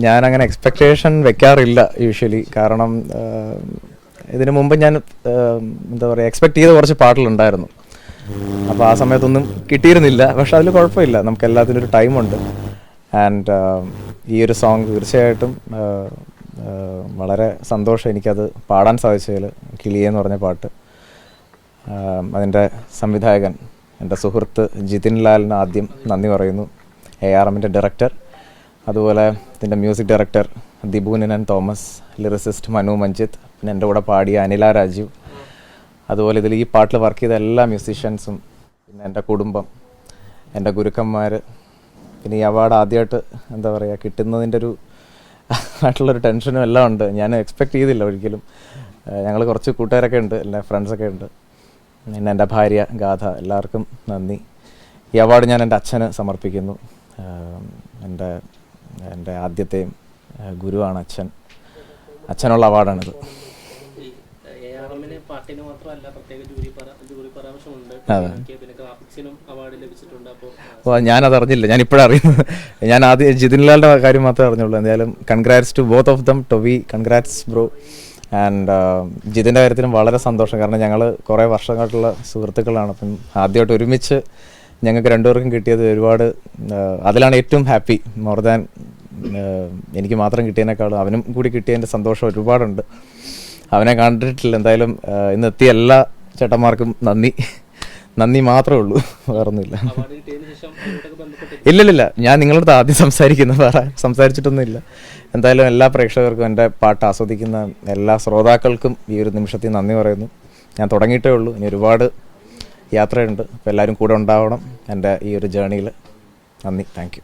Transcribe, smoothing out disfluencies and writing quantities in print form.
ഞാൻ അങ്ങനെ എക്സ്പെക്റ്റേഷൻ വെക്കാറില്ല യൂഷ്വലി. കാരണം ഇതിനു മുമ്പ് ഞാൻ എന്താ പറയുക എക്സ്പെക്ട് ചെയ്ത കുറച്ച് പാട്ടുകളുണ്ടായിരുന്നു. അപ്പോൾ ആ സമയത്തൊന്നും കിട്ടിയിരുന്നില്ല. പക്ഷെ അതിൽ കുഴപ്പമില്ല, നമുക്ക് എല്ലാത്തിനും ഒരു ടൈമുണ്ട്. ആൻഡ് ഈ ഒരു സോങ് തീർച്ചയായിട്ടും വളരെ സന്തോഷം എനിക്കത് പാടാൻ സാധിച്ചതിൽ. കിളിയെന്ന് പറഞ്ഞ പാട്ട് അതിൻ്റെ സംവിധായകൻ എൻ്റെ സുഹൃത്ത് ജിതിൻ ലാലിന് ആദ്യം നന്ദി പറയുന്നു. ARMൻ്റെ ഡയറക്ടർ, അതുപോലെ ഇതിൻ്റെ music director Dibu Ninan Thomas, lyricist Manu Manjith, പിന്നെ എൻ്റെ കൂടെ പാടിയ അനില രാജീവ്, അതുപോലെ ഇതിൽ ഈ പാട്ടിൽ വർക്ക് ചെയ്ത എല്ലാ മ്യൂസീഷ്യൻസും, പിന്നെ എൻ്റെ കുടുംബം, എൻ്റെ ഗുരുക്കന്മാർ. പിന്നെ ഈ അവാർഡ് ആദ്യമായിട്ട് എന്താ പറയുക കിട്ടുന്നതിൻ്റെ ഒരു ആയിട്ടുള്ളൊരു ടെൻഷനും എല്ലാം ഉണ്ട്. ഞാൻ എക്സ്പെക്ട് ചെയ്തില്ല ഒരിക്കലും. ഞങ്ങൾ കുറച്ച് കൂട്ടുകാരൊക്കെ ഉണ്ട്, എല്ലാ ഫ്രണ്ട്സൊക്കെ ഉണ്ട്, പിന്നെ എൻ്റെ ഭാര്യ ഗാഥ, എല്ലാവർക്കും നന്ദി. ഈ അവാർഡ് ഞാൻ എൻ്റെ അച്ഛന് സമർപ്പിക്കുന്നു. എൻ്റെ ആദ്യത്തെയും ഗുരുവാണ് അച്ഛൻ. അച്ഛനുള്ള അവാർഡാണിത്. അപ്പോൾ ഞാനതറിഞ്ഞില്ല, ഞാനിപ്പോഴറിയുന്നത്. ഞാൻ ആദ്യം ജിതിൻലാലിൻ്റെ കാര്യം മാത്രമേ അറിഞ്ഞുള്ളൂ. എന്തായാലും congrats to both of them. Tovi, congrats bro. And ജിതിൻ്റെ കാര്യത്തിലും വളരെ സന്തോഷം. കാരണം ഞങ്ങൾ കുറേ വർഷങ്ങളായിട്ടുള്ള സുഹൃത്തുക്കളാണ്. അപ്പം ആദ്യമായിട്ട് ഒരുമിച്ച് ഞങ്ങൾക്ക് രണ്ടുപേർക്കും കിട്ടിയത് ഒരുപാട്, അതിലാണ് ഏറ്റവും ഹാപ്പി. മോർ ദാൻ എനിക്ക് മാത്രം കിട്ടിയതിനേക്കാളും അവനും കൂടി കിട്ടിയതിൻ്റെ സന്തോഷം ഒരുപാടുണ്ട്. അവനെ കണ്ടിട്ടില്ല. എന്തായാലും ഇന്നെത്തിയ എല്ലാ ചേട്ടന്മാർക്കും നന്ദി മാത്രമേ ഉള്ളൂ, വേറൊന്നുമില്ല. ഇല്ലില്ല, ഞാൻ നിങ്ങളുടെ അടുത്ത് ആദ്യം വേറെ സംസാരിച്ചിട്ടൊന്നുമില്ല. എന്തായാലും എല്ലാ പ്രേക്ഷകർക്കും, എൻ്റെ പാട്ട് ആസ്വദിക്കുന്ന എല്ലാ ശ്രോതാക്കൾക്കും ഈ ഒരു നിമിഷത്തിൽ നന്ദി പറയുന്നു. ഞാൻ തുടങ്ങിയിട്ടേ ഉള്ളൂ, ഇനി ഒരുപാട് യാത്രയുണ്ട്. അപ്പോൾ എല്ലാവരും കൂടെ ഉണ്ടാവണം എൻ്റെ ഈ ഒരു ജേണിയിൽ. നന്ദി, താങ്ക് യു.